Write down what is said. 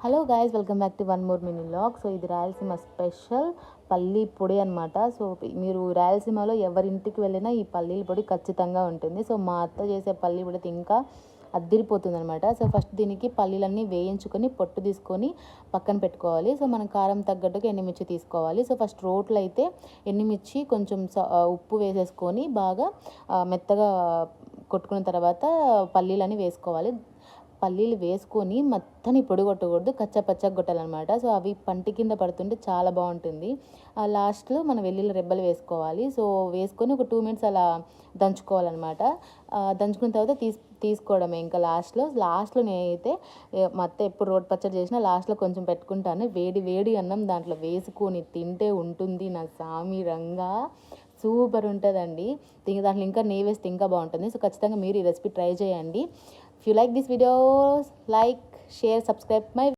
Hello guys, welcome back to one more mini vlog. So ఇది Rayalaseema special పల్లీ పొడి అనమాట. సో మీరు రాయలసీమలో ఎవరింటికి వెళ్ళినా ఈ పల్లీల పొడి ఖచ్చితంగా ఉంటుంది. సో మా అత్త చేసే పల్లీ పొడి ఇంకా అద్దిరిపోతుంది అనమాట. సో ఫస్ట్ దీనికి పల్లీలన్నీ వేయించుకొని పొట్టు తీసుకొని పక్కన పెట్టుకోవాలి. సో మనం కారం తగ్గట్టుగా ఎండుమిర్చి తీసుకోవాలి. సో ఫస్ట్ రోట్లో అయితే ఎండుమిర్చి కొంచెం ఉప్పు వేసేసుకొని బాగా మెత్తగా కొట్టుకున్న తర్వాత పల్లీలని వేసుకోవాలి. పల్లీలు వేసుకొని మొత్తాన్ని పొడి కొట్టకూడదు, కచ్చా కొట్టాలన్నమాట. సో అవి పంటి కింద పడుతుంటే చాలా బాగుంటుంది. లాస్ట్లో మనం వెల్లుల్లి రెబ్బలు వేసుకోవాలి. సో వేసుకొని ఒక 2 మినిట్స్ అలా దంచుకోవాలన్నమాట. దంచుకున్న తర్వాత తీసుకోవడమే ఇంకా లాస్ట్లో నేనైతే మా అత్త ఎప్పుడు రోటి పచ్చడి చేసినా లాస్ట్లో కొంచెం పెట్టుకుంటాను. వేడి వేడి అన్నం దాంట్లో వేసుకొని తింటే ఉంటుంది నా సామి రంగా, సూపర్ ఉంటుందండి. దాంట్లో ఇంకా నెయ్యి వేస్తే ఇంకా బాగుంటుంది. సో ఖచ్చితంగా మీరు ఈ రెసిపీ ట్రై చేయండి. If you like this video, like, share, subscribe my